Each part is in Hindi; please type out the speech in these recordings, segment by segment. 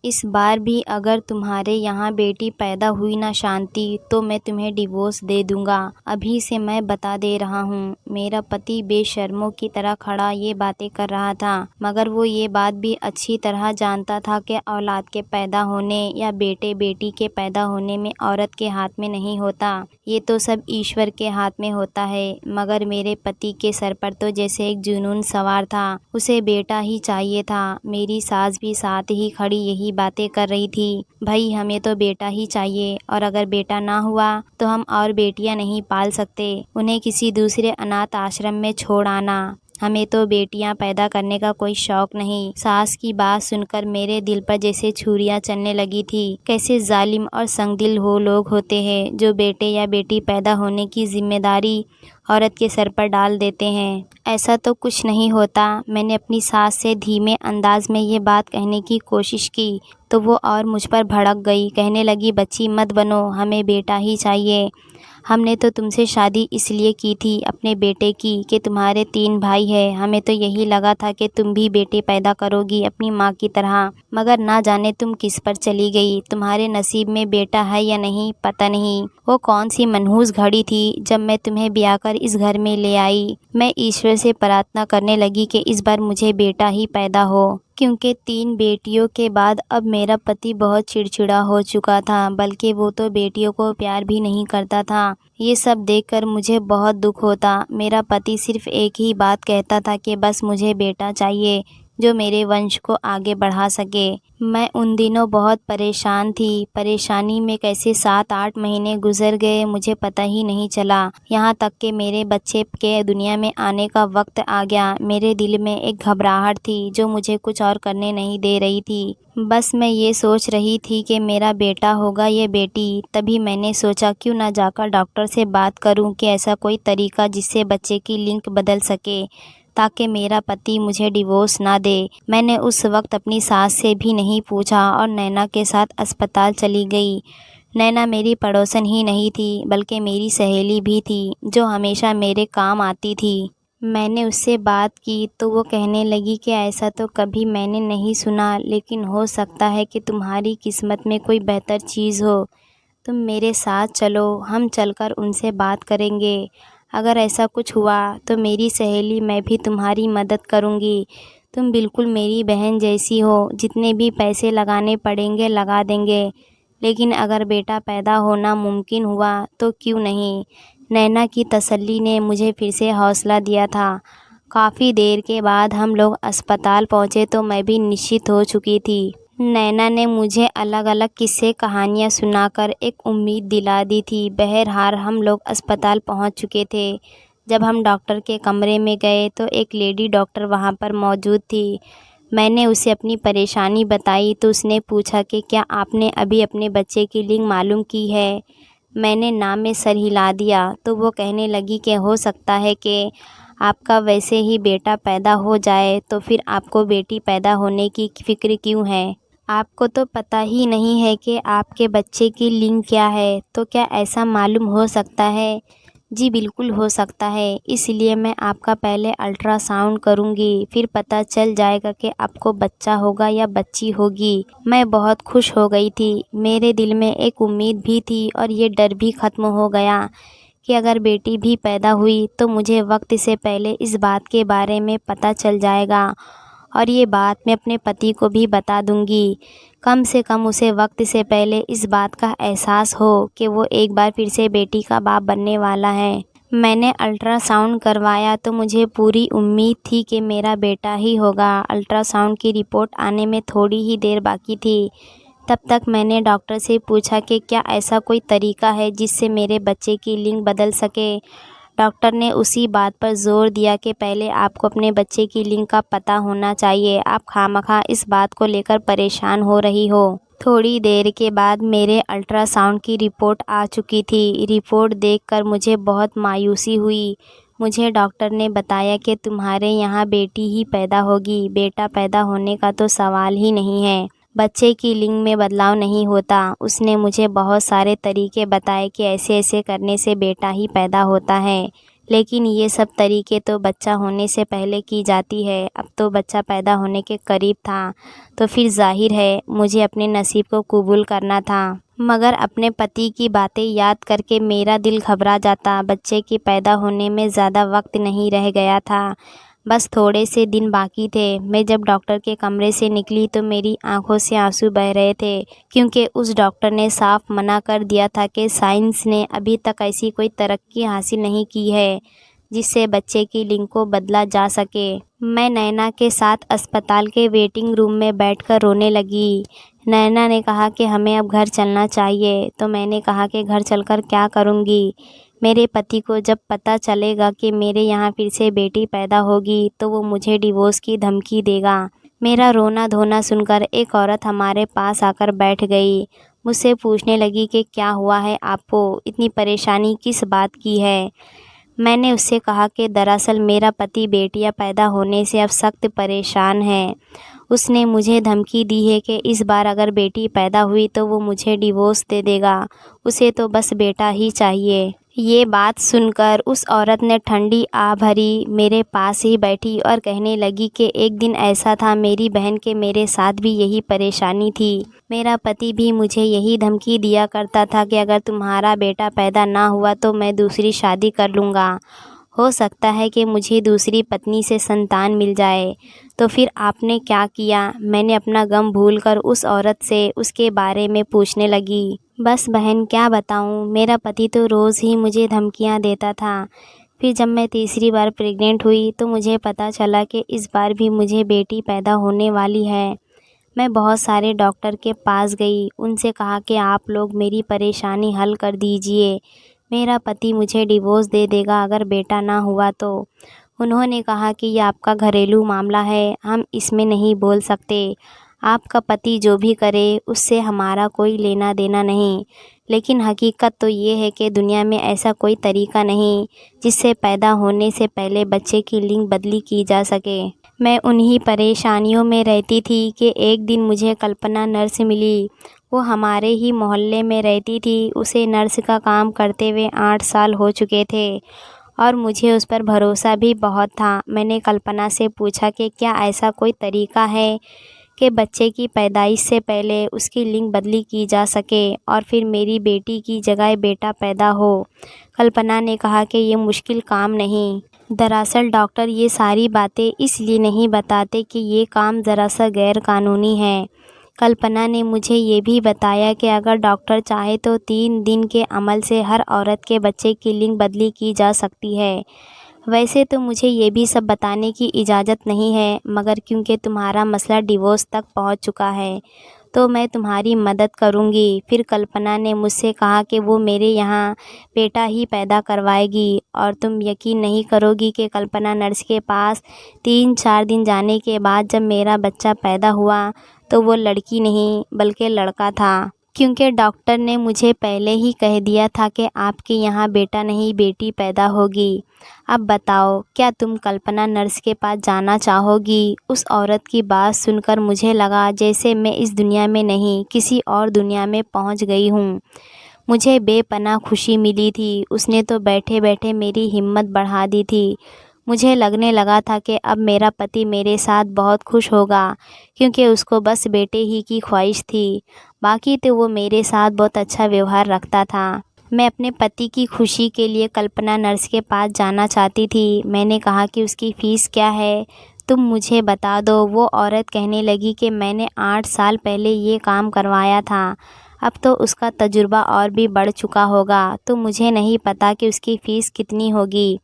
इस बार भी अगर तुम्हारे यहाँ बेटी पैदा हुई ना शांति, तो मैं तुम्हें डिवोर्स दे दूंगा। अभी से मैं बता दे रहा हूँ। मेरा पति बेशर्मों की तरह खड़ा ये बातें कर रहा था, मगर वो ये बात भी अच्छी तरह जानता था कि औलाद के पैदा होने या बेटे बेटी के पैदा होने में औरत के हाथ में नहीं होता, ये तो सब ईश्वर के हाथ में होता है। मगर मेरे पति के सर पर तो जैसे एक जुनून सवार था, उसे बेटा ही चाहिए था। मेरी सास भी साथ ही खड़ी यही बातें कर रही थी, भाई हमें तो बेटा ही चाहिए, और अगर बेटा ना हुआ तो हम और बेटियां नहीं पाल सकते, उन्हें किसी दूसरे अनाथ आश्रम में छोड़ आना। हमें तो बेटियां पैदा करने का कोई शौक नहीं। सास की बात सुनकर मेरे दिल पर जैसे छुरियां चलने लगी थी। कैसे जालिम और संगदिल हो लोग होते हैं जो बेटे या बेटी पैदा होने की जिम्मेदारी औरत के सर पर डाल देते हैं। ऐसा तो कुछ नहीं होता। मैंने अपनी सास से धीमे अंदाज में ये बात कहने की कोशिश की तो वो और मुझ पर भड़क गई। कहने लगी, बच्ची मत बनो, हमें बेटा ही चाहिए। हमने तो तुमसे शादी इसलिए की थी अपने बेटे की कि तुम्हारे 3 भाई हैं। हमें तो यही लगा था कि तुम भी बेटे पैदा करोगी अपनी माँ की तरह, मगर ना जाने तुम किस पर चली गई। तुम्हारे नसीब में बेटा है या नहीं पता नहीं। वो कौन सी मनहूस घड़ी थी जब मैं तुम्हें ब्याह कर इस घर में ले आई। मैं ईश्वर से प्रार्थना करने लगी कि इस बार मुझे बेटा ही पैदा हो, क्योंकि 3 बेटियों के बाद अब मेरा पति बहुत चिड़चिड़ा हो चुका था, बल्कि वो तो बेटियों को प्यार भी नहीं करता था। ये सब देखकर मुझे बहुत दुख होता। मेरा पति सिर्फ एक ही बात कहता था कि बस मुझे बेटा चाहिए जो मेरे वंश को आगे बढ़ा सके। मैं उन दिनों बहुत परेशान थी। परेशानी में कैसे 7-8 महीने गुजर गए मुझे पता ही नहीं चला। यहाँ तक कि मेरे बच्चे के दुनिया में आने का वक्त आ गया। मेरे दिल में एक घबराहट थी जो मुझे कुछ और करने नहीं दे रही थी। बस मैं ये सोच रही थी कि मेरा बेटा होगा या बेटी। तभी मैंने सोचा क्यों ना जाकर डॉक्टर से बात करूं कि ऐसा कोई तरीका जिससे बच्चे की लिंक बदल सके, ताकि मेरा पति मुझे डिवोर्स ना दे। मैंने उस वक्त अपनी सास से भी नहीं पूछा और नैना के साथ अस्पताल चली गई। नैना मेरी पड़ोसन ही नहीं थी, बल्कि मेरी सहेली भी थी जो हमेशा मेरे काम आती थी। मैंने उससे बात की तो वो कहने लगी कि ऐसा तो कभी मैंने नहीं सुना, लेकिन हो सकता है कि तुम्हारी किस्मत में कोई बेहतर चीज़ हो। तुम मेरे साथ चलो, हम चलकर उनसे बात करेंगे। अगर ऐसा कुछ हुआ तो मेरी सहेली मैं भी तुम्हारी मदद करूँगी। तुम बिल्कुल मेरी बहन जैसी हो, जितने भी पैसे लगाने पड़ेंगे लगा देंगे। लेकिन अगर बेटा पैदा होना मुमकिन हुआ तो क्यों नहीं। नैना की तसल्ली ने मुझे फिर से हौसला दिया था। काफ़ी देर के बाद हम लोग अस्पताल पहुँचे तो मैं भी निश्चित हो चुकी थी। नैना ने मुझे अलग अलग किस्से कहानियाँ सुनाकर एक उम्मीद दिला दी थी। बहरहाल हम लोग अस्पताल पहुँच चुके थे। जब हम डॉक्टर के कमरे में गए तो एक लेडी डॉक्टर वहाँ पर मौजूद थी। मैंने उसे अपनी परेशानी बताई तो उसने पूछा कि क्या आपने अभी अपने बच्चे की लिंग मालूम की है। मैंने नाम में सर हिला दिया तो वो कहने लगी कि हो सकता है कि आपका वैसे ही बेटा पैदा हो जाए, तो फिर आपको बेटी पैदा होने की फ़िक्र क्यों है। आपको तो पता ही नहीं है कि आपके बच्चे की लिंग क्या है, तो क्या ऐसा मालूम हो सकता है। जी बिल्कुल हो सकता है, इसलिए मैं आपका पहले अल्ट्रासाउंड करूंगी, फिर पता चल जाएगा कि आपको बच्चा होगा या बच्ची होगी। मैं बहुत खुश हो गई थी। मेरे दिल में एक उम्मीद भी थी और ये डर भी ख़त्म हो गया कि अगर बेटी भी पैदा हुई तो मुझे वक्त से पहले इस बात के बारे में पता चल जाएगा और ये बात मैं अपने पति को भी बता दूंगी। कम से कम उसे वक्त से पहले इस बात का एहसास हो कि वो एक बार फिर से बेटी का बाप बनने वाला है। मैंने अल्ट्रासाउंड करवाया तो मुझे पूरी उम्मीद थी कि मेरा बेटा ही होगा। अल्ट्रासाउंड की रिपोर्ट आने में थोड़ी ही देर बाकी थी। तब तक मैंने डॉक्टर से पूछा कि क्या ऐसा कोई तरीका है जिससे मेरे बच्चे की लिंग बदल सके। डॉक्टर ने उसी बात पर जोर दिया कि पहले आपको अपने बच्चे की लिंग का पता होना चाहिए। आप खामखा इस बात को लेकर परेशान हो रही हो। थोड़ी देर के बाद मेरे अल्ट्रासाउंड की रिपोर्ट आ चुकी थी। रिपोर्ट देखकर मुझे बहुत मायूसी हुई। मुझे डॉक्टर ने बताया कि तुम्हारे यहाँ बेटी ही पैदा होगी, बेटा पैदा होने का तो सवाल ही नहीं है। बच्चे की लिंग में बदलाव नहीं होता। उसने मुझे बहुत सारे तरीके बताए कि ऐसे ऐसे करने से बेटा ही पैदा होता है। लेकिन ये सब तरीके तो बच्चा होने से पहले की जाती है। अब तो बच्चा पैदा होने के करीब था, तो फिर ज़ाहिर है मुझे अपने नसीब को कबूल करना था। मगर अपने पति की बातें याद करके मेरा दिल घबरा जाता। बच्चे के पैदा होने में ज़्यादा वक्त नहीं रह गया था, बस थोड़े से दिन बाकी थे। मैं जब डॉक्टर के कमरे से निकली तो मेरी आंखों से आंसू बह रहे थे, क्योंकि उस डॉक्टर ने साफ मना कर दिया था कि साइंस ने अभी तक ऐसी कोई तरक्की हासिल नहीं की है जिससे बच्चे की लिंग को बदला जा सके। मैं नैना के साथ अस्पताल के वेटिंग रूम में बैठकर रोने लगी। नैना ने कहा कि हमें अब घर चलना चाहिए, तो मैंने कहा कि घर चलकर क्या करूँगी? मेरे पति को जब पता चलेगा कि मेरे यहाँ फिर से बेटी पैदा होगी तो वो मुझे डिवोर्स की धमकी देगा। मेरा रोना धोना सुनकर एक औरत हमारे पास आकर बैठ गई। मुझसे पूछने लगी कि क्या हुआ है आपको, इतनी परेशानी किस बात की है? मैंने उससे कहा कि दरअसल मेरा पति बेटियां पैदा होने से अब सख्त परेशान है। उसने मुझे धमकी दी है कि इस बार अगर बेटी पैदा हुई तो वो मुझे डिवोर्स दे देगा। उसे तो बस बेटा ही चाहिए। ये बात सुनकर उस औरत ने ठंडी आ भरी मेरे पास ही बैठी और कहने लगी कि एक दिन ऐसा था, मेरी बहन के मेरे साथ भी यही परेशानी थी। मेरा पति भी मुझे यही धमकी दिया करता था कि अगर तुम्हारा बेटा पैदा ना हुआ तो मैं दूसरी शादी कर लूँगा। हो सकता है कि मुझे दूसरी पत्नी से संतान मिल जाए। तो फिर आपने क्या किया? मैंने अपना गम भूलकर उस औरत से उसके बारे में पूछने लगी। बस बहन क्या बताऊं, मेरा पति तो रोज़ ही मुझे धमकियां देता था। फिर जब मैं तीसरी बार प्रेग्नेंट हुई तो मुझे पता चला कि इस बार भी मुझे बेटी पैदा होने वाली है। मैं बहुत सारे डॉक्टर के पास गई, उनसे कहा कि आप लोग मेरी परेशानी हल कर दीजिए, मेरा पति मुझे डिवोर्स दे देगा अगर बेटा ना हुआ तो। उन्होंने कहा कि ये आपका घरेलू मामला है, हम इसमें नहीं बोल सकते। आपका पति जो भी करे उससे हमारा कोई लेना देना नहीं। लेकिन हकीकत तो ये है कि दुनिया में ऐसा कोई तरीका नहीं जिससे पैदा होने से पहले बच्चे की लिंग बदली की जा सके। मैं उन्हीं परेशानियों में रहती थी कि एक दिन मुझे कल्पना नर्स मिली। वो हमारे ही मोहल्ले में रहती थी। उसे नर्स का काम करते हुए 8 साल हो चुके थे और मुझे उस पर भरोसा भी बहुत था। मैंने कल्पना से पूछा कि क्या ऐसा कोई तरीका है कि बच्चे की पैदाइश से पहले उसकी लिंग बदली की जा सके और फिर मेरी बेटी की जगह बेटा पैदा हो। कल्पना ने कहा कि ये मुश्किल काम नहीं। दरअसल डॉक्टर ये सारी बातें इसलिए नहीं बताते कि ये काम दरअसल गैर कानूनी है। कल्पना ने मुझे ये भी बताया कि अगर डॉक्टर चाहे तो 3 दिन के अमल से हर औरत के बच्चे की लिंग बदली की जा सकती है। वैसे तो मुझे ये भी सब बताने की इजाज़त नहीं है, मगर क्योंकि तुम्हारा मसला डिवोर्स तक पहुंच चुका है तो मैं तुम्हारी मदद करूंगी। फिर कल्पना ने मुझसे कहा कि वो मेरे यहाँ बेटा ही पैदा करवाएगी। और तुम यकीन नहीं करोगी कि कल्पना नर्स के पास 3-4 दिन जाने के बाद जब मेरा बच्चा पैदा हुआ तो वो लड़की नहीं बल्कि लड़का था, क्योंकि डॉक्टर ने मुझे पहले ही कह दिया था कि आपके यहाँ बेटा नहीं बेटी पैदा होगी। अब बताओ, क्या तुम कल्पना नर्स के पास जाना चाहोगी? उस औरत की बात सुनकर मुझे लगा जैसे मैं इस दुनिया में नहीं किसी और दुनिया में पहुंच गई हूँ। मुझे बेपनाह खुशी मिली थी। उसने तो बैठे बैठे मेरी हिम्मत बढ़ा दी थी। मुझे लगने लगा था कि अब मेरा पति मेरे साथ बहुत खुश होगा, क्योंकि उसको बस बेटे ही की ख्वाहिश थी। बाकी तो वो मेरे साथ बहुत अच्छा व्यवहार रखता था। मैं अपने पति की खुशी के लिए कल्पना नर्स के पास जाना चाहती थी। मैंने कहा कि उसकी फ़ीस क्या है, तुम मुझे बता दो। वो औरत कहने लगी कि मैंने 8 साल पहले ये काम करवाया था, अब तो उसका तजुर्बा और भी बढ़ चुका होगा, तो मुझे नहीं पता कि उसकी फ़ीस कितनी होगी।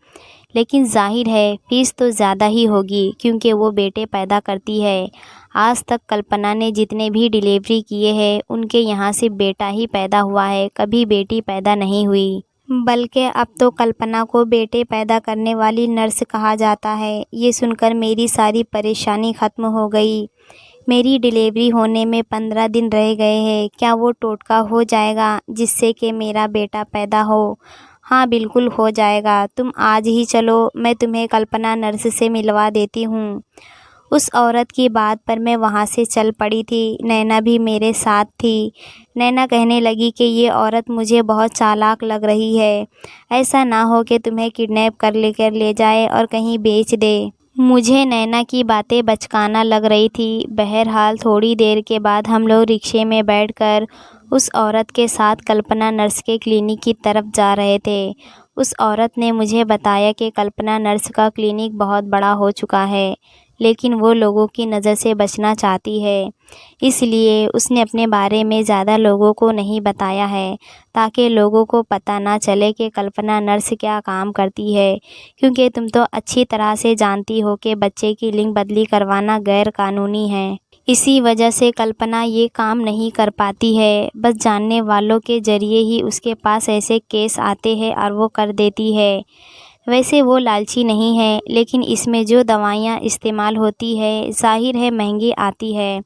लेकिन जाहिर है फ़ीस तो ज़्यादा ही होगी, क्योंकि वो बेटे पैदा करती है। आज तक कल्पना ने जितने भी डिलीवरी किए हैं उनके यहाँ से बेटा ही पैदा हुआ है, कभी बेटी पैदा नहीं हुई। बल्कि अब तो कल्पना को बेटे पैदा करने वाली नर्स कहा जाता है। ये सुनकर मेरी सारी परेशानी ख़त्म हो गई। मेरी डिलीवरी होने में 15 दिन रह गए हैं। क्या वो टोटका हो जाएगा जिससे कि मेरा बेटा पैदा हो? हाँ बिल्कुल हो जाएगा। तुम आज ही चलो, मैं तुम्हें कल्पना नर्स से मिलवा देती हूँ। उस औरत की बात पर मैं वहाँ से चल पड़ी थी। नैना भी मेरे साथ थी। नैना कहने लगी कि ये औरत मुझे बहुत चालाक लग रही है। ऐसा ना हो कि तुम्हें किडनैप कर लेकर ले जाए और कहीं बेच दे। मुझे नैना की बातें बचकाना लग रही थी। बहरहाल थोड़ी देर के बाद हम लोग रिक्शे में बैठकर उस औरत के साथ कल्पना नर्स के क्लिनिक की तरफ जा रहे थे। उस औरत ने मुझे बताया कि कल्पना नर्स का क्लिनिक बहुत बड़ा हो चुका है, लेकिन वो लोगों की नज़र से बचना चाहती है। इसलिए उसने अपने बारे में ज़्यादा लोगों को नहीं बताया है, ताकि लोगों को पता ना चले कि कल्पना नर्स क्या काम करती है, क्योंकि तुम तो अच्छी तरह से जानती हो कि बच्चे की लिंग बदली करवाना गैर कानूनी है। इसी वजह से कल्पना ये काम नहीं कर पाती है। बस जानने वालों के ज़रिए ही उसके पास ऐसे केस आते हैं और वो कर देती है। वैसे वो लालची नहीं है, लेकिन इसमें जो दवाइयाँ इस्तेमाल होती है ज़ाहिर है महंगी आती है,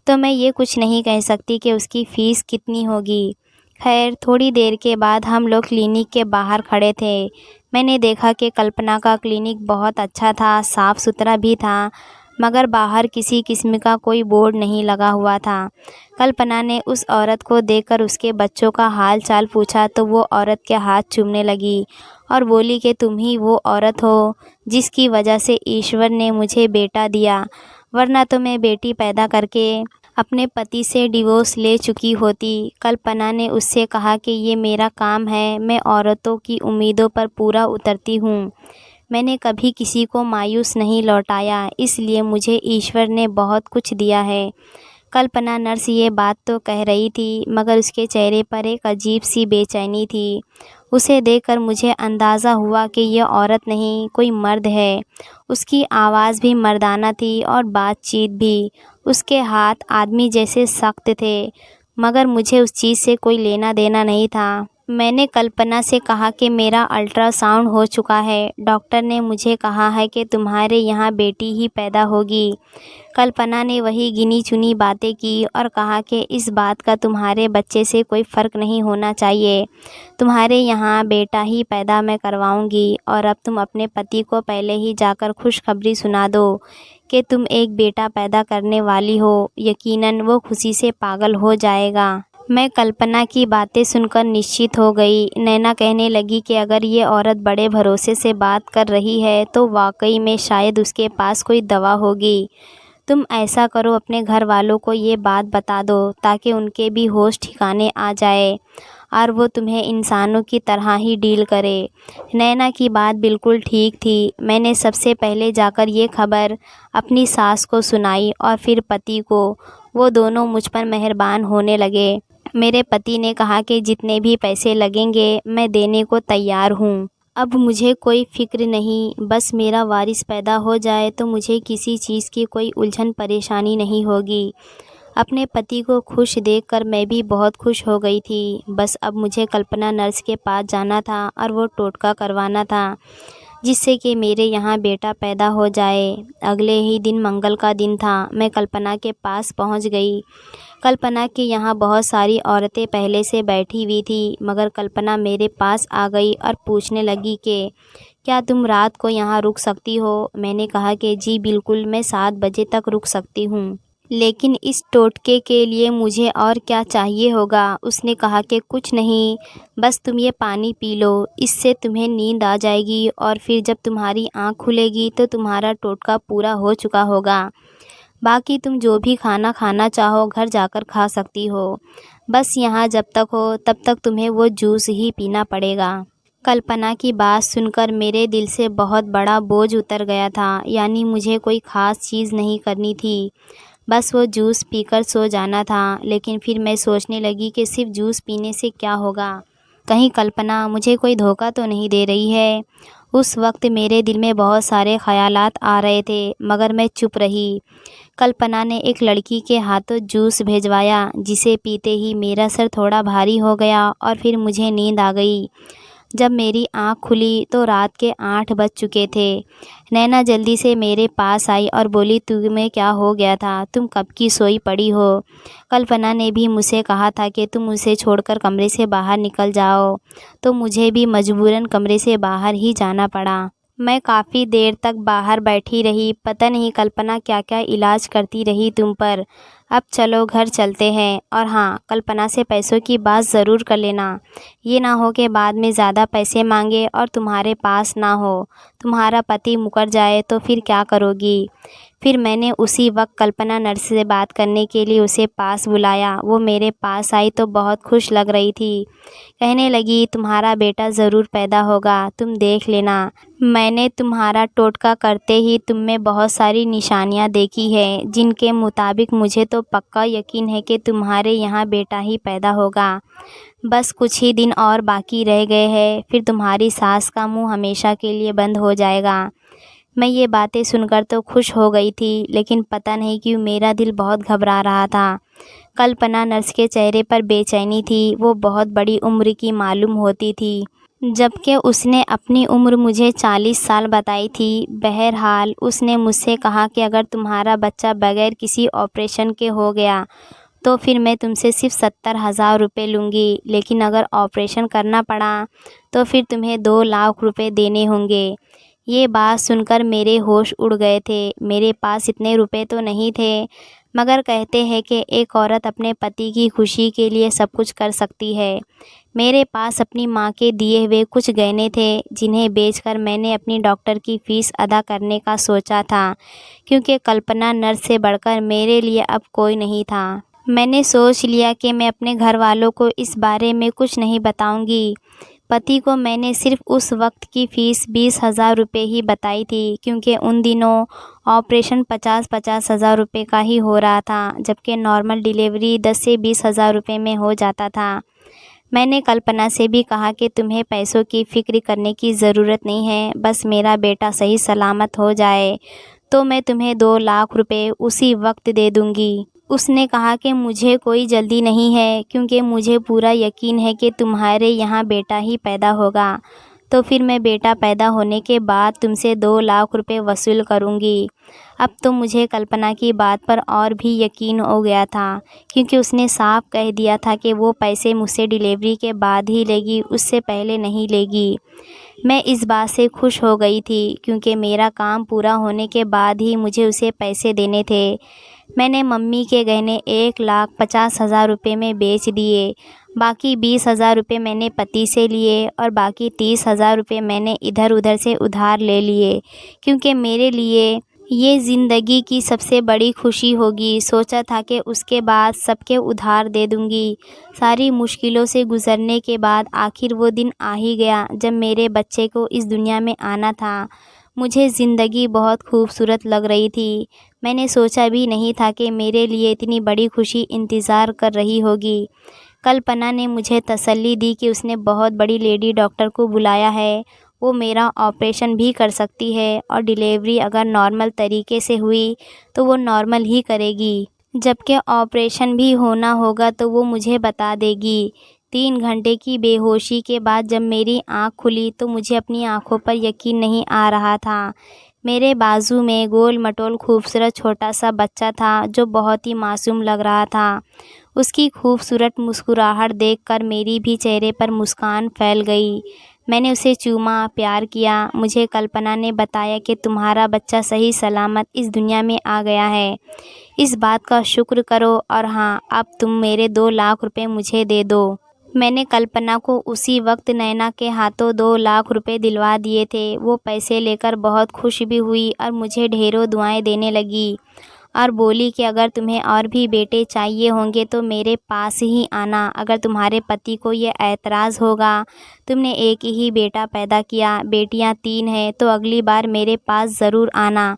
तो मैं ये कुछ नहीं कह सकती कि उसकी फ़ीस कितनी होगी। खैर थोड़ी देर के बाद हम लोग क्लिनिक के बाहर खड़े थे। मैंने देखा कि कल्पना का क्लिनिक बहुत अच्छा था, साफ़ सुथरा भी था, मगर बाहर किसी किस्म का कोई बोर्ड नहीं लगा हुआ था। कल्पना ने उस औरत को देखकर उसके बच्चों का हाल चाल पूछा तो वो औरत के हाथ चूमने लगी और बोली कि तुम ही वो औरत हो जिसकी वजह से ईश्वर ने मुझे बेटा दिया, वरना तो मैं बेटी पैदा करके अपने पति से डिवोर्स ले चुकी होती। कल्पना ने उससे कहा कि ये मेरा काम है, मैं औरतों की उम्मीदों पर पूरा उतरती हूँ। मैंने कभी किसी को मायूस नहीं लौटाया, इसलिए मुझे ईश्वर ने बहुत कुछ दिया है। कल्पना नर्स ये बात तो कह रही थी, मगर उसके चेहरे पर एक अजीब सी बेचैनी थी। उसे देखकर मुझे अंदाज़ा हुआ कि यह औरत नहीं, कोई मर्द है। उसकी आवाज़ भी मर्दाना थी और बातचीत भी। उसके हाथ आदमी जैसे सख्त थे, मगर मुझे उस चीज़ से कोई लेना देना नहीं था। मैंने कल्पना से कहा कि मेरा अल्ट्रासाउंड हो चुका है। डॉक्टर ने मुझे कहा है कि तुम्हारे यहाँ बेटी ही पैदा होगी। कल्पना ने वही गिनी चुनी बातें की और कहा कि इस बात का तुम्हारे बच्चे से कोई फ़र्क नहीं होना चाहिए। तुम्हारे यहाँ बेटा ही पैदा मैं करवाऊँगी और अब तुम अपने पति को पहले ही जाकर खुशखबरी सुना दो कि तुम एक बेटा पैदा करने वाली हो। यकीनन वो खुशी से पागल हो जाएगा। मैं कल्पना की बातें सुनकर निश्चित हो गई। नैना कहने लगी कि अगर ये औरत बड़े भरोसे से बात कर रही है तो वाकई में शायद उसके पास कोई दवा होगी। तुम ऐसा करो, अपने घर वालों को ये बात बता दो ताकि उनके भी होश ठिकाने आ जाए और वो तुम्हें इंसानों की तरह ही डील करे। नैना की बात बिल्कुल ठीक थी। मैंने सबसे पहले जाकर ये खबर अपनी सास को सुनाई और फिर पति को। वो दोनों मुझ पर मेहरबान होने लगे। मेरे पति ने कहा कि जितने भी पैसे लगेंगे मैं देने को तैयार हूँ। अब मुझे कोई फ़िक्र नहीं, बस मेरा वारिस पैदा हो जाए तो मुझे किसी चीज़ की कोई उलझन परेशानी नहीं होगी। अपने पति को खुश देखकर मैं भी बहुत खुश हो गई थी। बस अब मुझे कल्पना नर्स के पास जाना था और वो टोटका करवाना था, जिससे कि मेरे यहाँ बेटा पैदा हो जाए। अगले ही दिन मंगल का दिन था। मैं कल्पना के पास पहुँच गई। कल्पना के यहाँ बहुत सारी औरतें पहले से बैठी हुई थी, मगर कल्पना मेरे पास आ गई और पूछने लगी कि क्या तुम रात को यहाँ रुक सकती हो। मैंने कहा कि जी बिल्कुल, मैं 7 बजे तक रुक सकती हूँ, लेकिन इस टोटके के लिए मुझे और क्या चाहिए होगा। उसने कहा कि कुछ नहीं, बस तुम ये पानी पी लो, इससे तुम्हें नींद आ जाएगी और फिर जब तुम्हारी आँख खुलेगी तो तुम्हारा टोटका पूरा हो चुका होगा। बाकी तुम जो भी खाना खाना चाहो घर जाकर खा सकती हो, बस यहाँ जब तक हो तब तक तुम्हें वो जूस ही पीना पड़ेगा। कल्पना की बात सुनकर मेरे दिल से बहुत बड़ा बोझ उतर गया था। यानी मुझे कोई ख़ास चीज़ नहीं करनी थी, बस वो जूस पीकर सो जाना था। लेकिन फिर मैं सोचने लगी कि सिर्फ जूस पीने से क्या होगा, कहीं कल्पना मुझे कोई धोखा तो नहीं दे रही है। उस वक्त मेरे दिल में बहुत सारे ख़यालात आ रहे थे, मगर मैं चुप रही। कल्पना ने एक लड़की के हाथों जूस भिजवाया, जिसे पीते ही मेरा सर थोड़ा भारी हो गया और फिर मुझे नींद आ गई। जब मेरी आँख खुली तो रात के 8 बज चुके थे। नैना जल्दी से मेरे पास आई और बोली, तुम्हें क्या हो गया था, तुम कब की सोई पड़ी हो। कल्पना ने भी मुझसे कहा था कि तुम उसे छोड़कर कमरे से बाहर निकल जाओ, तो मुझे भी मजबूरन कमरे से बाहर ही जाना पड़ा। मैं काफ़ी देर तक बाहर बैठी रही, पता नहीं कल्पना क्या क्या इलाज करती रही तुम पर। अब चलो घर चलते हैं, और हाँ, कल्पना से पैसों की बात ज़रूर कर लेना। ये ना हो कि बाद में ज़्यादा पैसे मांगे और तुम्हारे पास ना हो, तुम्हारा पति मुकर जाए तो फिर क्या करोगी। फिर मैंने उसी वक्त कल्पना नर्स से बात करने के लिए उसे पास बुलाया। वो मेरे पास आई तो बहुत खुश लग रही थी। कहने लगी, तुम्हारा बेटा ज़रूर पैदा होगा, तुम देख लेना। मैंने तुम्हारा टोटका करते ही तुम में बहुत सारी निशानियां देखी हैं, जिनके मुताबिक मुझे तो पक्का यकीन है कि तुम्हारे यहाँ बेटा ही पैदा होगा। बस कुछ ही दिन और बाकी रह गए हैं, फिर तुम्हारी सास का मुंह हमेशा के लिए बंद हो जाएगा। मैं ये बातें सुनकर तो खुश हो गई थी, लेकिन पता नहीं क्यों मेरा दिल बहुत घबरा रहा था। कल्पना नर्स के चेहरे पर बेचैनी थी। वो बहुत बड़ी उम्र की मालूम होती थी, जबकि उसने अपनी उम्र मुझे 40 साल बताई थी। बहरहाल उसने मुझसे कहा कि अगर तुम्हारा बच्चा बगैर किसी ऑपरेशन के हो गया तो फिर मैं तुमसे सिर्फ 70,000 रुपये लूँगी, लेकिन अगर ऑपरेशन करना पड़ा तो फिर तुम्हें 2 लाख रुपए देने होंगे। ये बात सुनकर मेरे होश उड़ गए थे। मेरे पास इतने रुपए तो नहीं थे, मगर कहते हैं कि एक औरत अपने पति की खुशी के लिए सब कुछ कर सकती है। मेरे पास अपनी माँ के दिए हुए कुछ गहने थे, जिन्हें बेचकर मैंने अपनी डॉक्टर की फ़ीस अदा करने का सोचा था, क्योंकि कल्पना नर्स से बढ़कर मेरे लिए अब कोई नहीं था। मैंने सोच लिया कि मैं अपने घर वालों को इस बारे में कुछ नहीं बताऊंगी। पति को मैंने सिर्फ उस वक्त की फ़ीस 20,000 रुपये ही बताई थी, क्योंकि उन दिनों ऑपरेशन 50-50 हज़ार रुपये का ही हो रहा था, जबकि नॉर्मल डिलीवरी 10 से 20,000 रुपये में हो जाता था। मैंने कल्पना से भी कहा कि तुम्हें पैसों की फ़िक्र करने की ज़रूरत नहीं है, बस मेरा बेटा सही सलामत हो जाए तो मैं तुम्हें 2 लाख रुपए उसी वक्त दे दूँगी। उसने कहा कि मुझे कोई जल्दी नहीं है, क्योंकि मुझे पूरा यकीन है कि तुम्हारे यहाँ बेटा ही पैदा होगा। तो फिर मैं बेटा पैदा होने के बाद तुमसे 2 लाख रुपए वसूल करूँगी। अब तो मुझे कल्पना की बात पर और भी यकीन हो गया था, क्योंकि उसने साफ कह दिया था कि वो पैसे मुझसे डिलीवरी के बाद ही लेगी, उससे पहले नहीं लेगी। मैं इस बात से खुश हो गई थी, क्योंकि मेरा काम पूरा होने के बाद ही मुझे उसे पैसे देने थे। मैंने मम्मी के गहने 1,50,000 रुपये में बेच दिए। बाकी 20,000 रुपये मैंने पति से लिए और बाकी 30,000 रुपये मैंने इधर उधर से उधार ले लिए, क्योंकि मेरे लिए ये ज़िंदगी की सबसे बड़ी खुशी होगी। सोचा था कि उसके बाद सबके उधार दे दूँगी। सारी मुश्किलों से गुज़रने के बाद आखिर वो दिन आ ही गया जब मेरे बच्चे को इस दुनिया में आना था। मुझे ज़िंदगी बहुत खूबसूरत लग रही थी। मैंने सोचा भी नहीं था कि मेरे लिए इतनी बड़ी खुशी इंतज़ार कर रही होगी। कल्पना ने मुझे तसल्ली दी कि उसने बहुत बड़ी लेडी डॉक्टर को बुलाया है, वो मेरा ऑपरेशन भी कर सकती है, और डिलीवरी अगर नॉर्मल तरीके से हुई तो वो नॉर्मल ही करेगी, जबकि ऑपरेशन भी होना होगा तो वो मुझे बता देगी। 3 घंटे की बेहोशी के बाद जब मेरी आँख खुली तो मुझे अपनी आँखों पर यकीन नहीं आ रहा था। मेरे बाजू में गोल मटोल खूबसूरत छोटा सा बच्चा था, जो बहुत ही मासूम लग रहा था। उसकी खूबसूरत मुस्कुराहट देखकर मेरी भी चेहरे पर मुस्कान फैल गई। मैंने उसे चूमा, प्यार किया। मुझे कल्पना ने बताया कि तुम्हारा बच्चा सही सलामत इस दुनिया में आ गया है। इस बात का शुक्र करो, और हाँ, अब तुम मेरे 2 लाख रुपए मुझे दे दो। मैंने कल्पना को उसी वक्त नैना के हाथों 2 लाख रुपए दिलवा दिए थे। वो पैसे लेकर बहुत खुश भी हुई और मुझे ढेरों दुआएं देने लगी, और बोली कि अगर तुम्हें और भी बेटे चाहिए होंगे तो मेरे पास ही आना। अगर तुम्हारे पति को ये ऐतराज़ होगा, तुमने एक ही बेटा पैदा किया, बेटियां 3 हैं, तो अगली बार मेरे पास ज़रूर आना।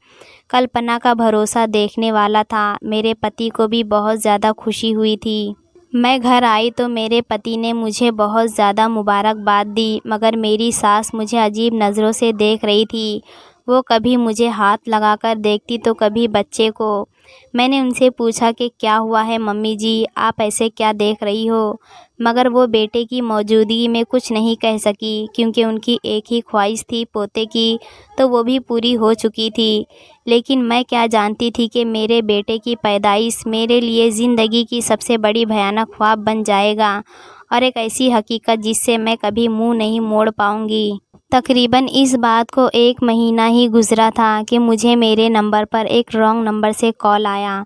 कल्पना का भरोसा देखने वाला था। मेरे पति को भी बहुत ज़्यादा खुशी हुई थी। मैं घर आई तो मेरे पति ने मुझे बहुत ज़्यादा मुबारकबाद दी, मगर मेरी सास मुझे अजीब नज़रों से देख रही थी। वो कभी मुझे हाथ लगाकर देखती तो कभी बच्चे को। मैंने उनसे पूछा कि क्या हुआ है मम्मी जी, आप ऐसे क्या देख रही हो, मगर वो बेटे की मौजूदगी में कुछ नहीं कह सकी, क्योंकि उनकी एक ही ख्वाहिश थी पोते की, तो वो भी पूरी हो चुकी थी। लेकिन मैं क्या जानती थी कि मेरे बेटे की पैदाइश मेरे लिए ज़िंदगी की सबसे बड़ी भयानक ख्वाब बन जाएगा, और एक ऐसी हकीकत जिससे मैं कभी मुंह नहीं मोड़ पाऊंगी। तकरीबन इस बात को 1 महीना ही गुज़रा था कि मुझे मेरे नंबर पर एक रॉन्ग नंबर से कॉल आया।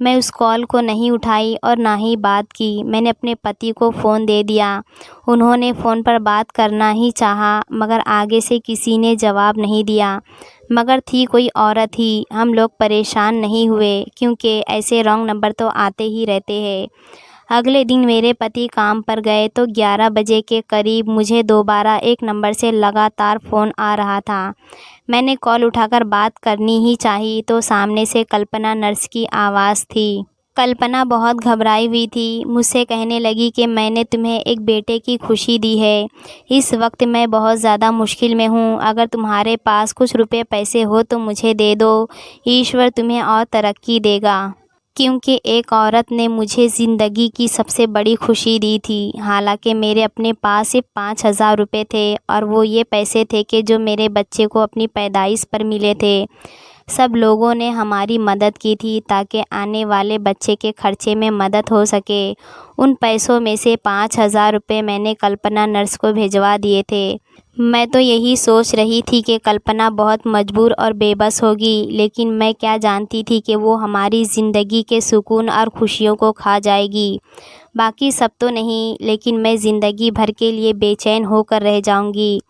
मैं उस कॉल को नहीं उठाई और ना ही बात की। मैंने अपने पति को फ़ोन दे दिया। उन्होंने फ़ोन पर बात करना ही चाहा, मगर आगे से किसी ने जवाब नहीं दिया। मगर थी कोई औरत ही। हम लोग परेशान नहीं हुए, क्योंकि ऐसे रॉन्ग नंबर तो आते ही रहते हैं। अगले दिन मेरे पति काम पर गए तो 11 बजे के करीब मुझे दोबारा एक नंबर से लगातार फ़ोन आ रहा था। मैंने कॉल उठाकर बात करनी ही चाही तो सामने से कल्पना नर्स की आवाज़ थी। कल्पना बहुत घबराई हुई थी। मुझसे कहने लगी कि मैंने तुम्हें एक बेटे की खुशी दी है। इस वक्त मैं बहुत ज़्यादा मुश्किल में हूँ। अगर तुम्हारे पास कुछ रुपए पैसे हो तो मुझे दे दो। ईश्वर तुम्हें और तरक्की देगा। क्योंकि एक औरत ने मुझे ज़िंदगी की सबसे बड़ी खुशी दी थी। हालांकि मेरे अपने पास सिर्फ 5,000 रुपये थे और वो ये पैसे थे कि जो मेरे बच्चे को अपनी पैदाइश पर मिले थे। सब लोगों ने हमारी मदद की थी ताकि आने वाले बच्चे के खर्चे में मदद हो सके। उन पैसों में से 5,000 रुपये मैंने कल्पना नर्स को भिजवा दिए थे। मैं तो यही सोच रही थी कि कल्पना बहुत मजबूर और बेबस होगी, लेकिन मैं क्या जानती थी कि वो हमारी ज़िंदगी के सुकून और खुशियों को खा जाएगी। बाकी सब तो नहीं, लेकिन मैं ज़िंदगी भर के लिए बेचैन होकर रह जाऊंगी।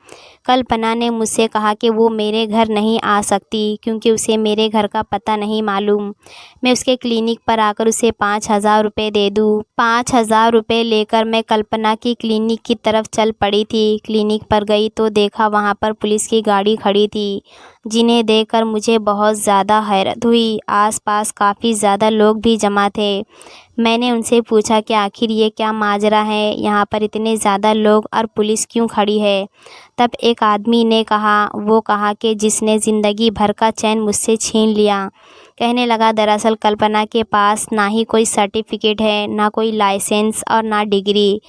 कल्पना ने मुझसे कहा कि वो मेरे घर नहीं आ सकती क्योंकि उसे मेरे घर का पता नहीं मालूम। मैं उसके क्लिनिक पर आकर उसे 5,000 रुपये दे दूँ। 5,000 रुपये लेकर मैं कल्पना की क्लिनिक की तरफ चल पड़ी थी। क्लिनिक पर गई तो देखा वहाँ पर पुलिस की गाड़ी खड़ी थी, जिन्हें देखकर मुझे बहुत ज़्यादा हैरत हुई। आसपास काफ़ी ज़्यादा लोग भी जमा थे। मैंने उनसे पूछा कि आखिर ये क्या माजरा है, यहाँ पर इतने ज़्यादा लोग और पुलिस क्यों खड़ी है। तब एक आदमी ने कहा कि जिसने ज़िंदगी भर का चैन मुझसे छीन लिया। कहने लगा दरअसल कल्पना के पास ना ही कोई सर्टिफिकेट है, ना कोई लाइसेंस और ना डिग्री।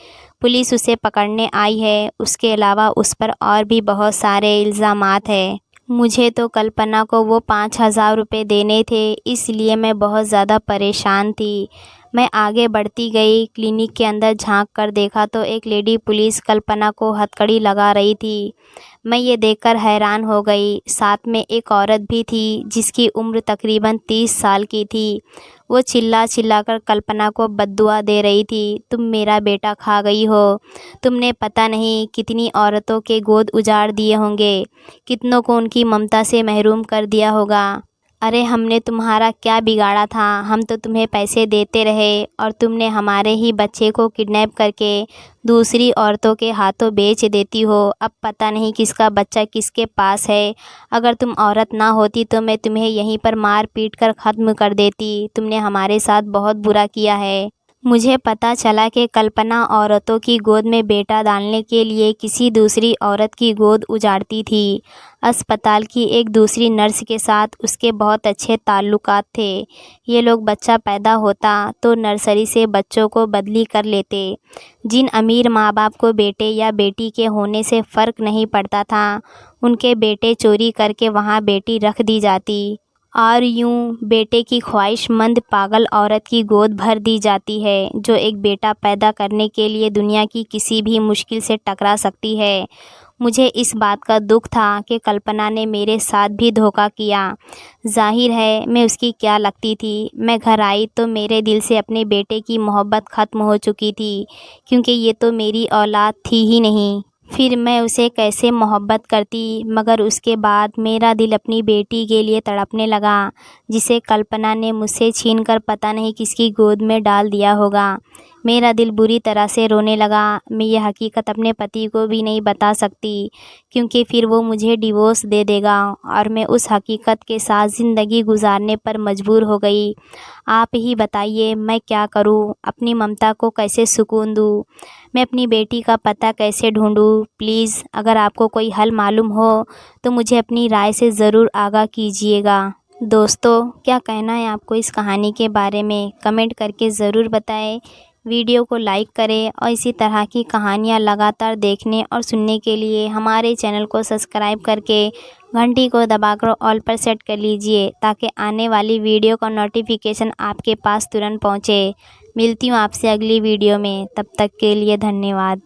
पुलिस उसे पकड़ने आई है। उसके अलावा उस पर और भी बहुत सारे इल्ज़ामात हैं। मुझे तो कल्पना को वो 5,000 रुपये देने थे, इसलिए मैं बहुत ज़्यादा परेशान थी। मैं आगे बढ़ती गई। क्लिनिक के अंदर झांक कर देखा तो एक लेडी पुलिस कल्पना को हथकड़ी लगा रही थी। मैं ये देखकर हैरान हो गई। साथ में एक औरत भी थी जिसकी उम्र तकरीबन 30 साल की थी। वो चिल्ला चिल्लाकर कल्पना को बद्दुआ दे रही थी, तुम मेरा बेटा खा गई हो। तुमने पता नहीं कितनी औरतों के गोद उजाड़ दिए होंगे, कितनों को उनकी ममता से महरूम कर दिया होगा। अरे हमने तुम्हारा क्या बिगाड़ा था। हम तो तुम्हें पैसे देते रहे और तुमने हमारे ही बच्चे को किडनैप करके दूसरी औरतों के हाथों बेच देती हो। अब पता नहीं किसका बच्चा किसके पास है। अगर तुम औरत ना होती तो मैं तुम्हें यहीं पर मार पीट कर ख़त्म कर देती। तुमने हमारे साथ बहुत बुरा किया है। मुझे पता चला कि कल्पना औरतों की गोद में बेटा डालने के लिए किसी दूसरी औरत की गोद उजाड़ती थी। अस्पताल की एक दूसरी नर्स के साथ उसके बहुत अच्छे ताल्लुकात थे। ये लोग बच्चा पैदा होता तो नर्सरी से बच्चों को बदली कर लेते। जिन अमीर माँ बाप को बेटे या बेटी के होने से फ़र्क नहीं पड़ता था, उनके बेटे चोरी करके वहाँ बेटी रख दी जाती और यूं बेटे की ख्वाहिशमंद पागल औरत की गोद भर दी जाती है, जो एक बेटा पैदा करने के लिए दुनिया की किसी भी मुश्किल से टकरा सकती है। मुझे इस बात का दुख था कि कल्पना ने मेरे साथ भी धोखा किया। जाहिर है मैं उसकी क्या लगती थी। मैं घर आई तो मेरे दिल से अपने बेटे की मोहब्बत ख़त्म हो चुकी थी, क्योंकि ये तो मेरी औलाद थी ही नहीं। फिर मैं उसे कैसे मोहब्बत करती। मगर उसके बाद मेरा दिल अपनी बेटी के लिए तड़पने लगा, जिसे कल्पना ने मुझसे छीनकर पता नहीं किसकी गोद में डाल दिया होगा। मेरा दिल बुरी तरह से रोने लगा। मैं ये हकीकत अपने पति को भी नहीं बता सकती, क्योंकि फिर वो मुझे डिवोर्स दे देगा और मैं उस हकीकत के साथ ज़िंदगी गुजारने पर मजबूर हो गई। आप ही बताइए मैं क्या करूं? अपनी ममता को कैसे सुकून दूं? मैं अपनी बेटी का पता कैसे ढूंढूं? प्लीज़ अगर आपको कोई हल मालूम हो तो मुझे अपनी राय से ज़रूर आगाह कीजिएगा। दोस्तों, क्या कहना है आपको इस कहानी के बारे में? कमेंट करके ज़रूर बताएं। वीडियो को लाइक करें और इसी तरह की कहानियाँ लगातार देखने और सुनने के लिए हमारे चैनल को सब्सक्राइब करके घंटी को दबाकर ऑल पर सेट कर लीजिए, ताकि आने वाली वीडियो का नोटिफिकेशन आपके पास तुरंत पहुँचे। मिलती हूँ आपसे अगली वीडियो में, तब तक के लिए धन्यवाद।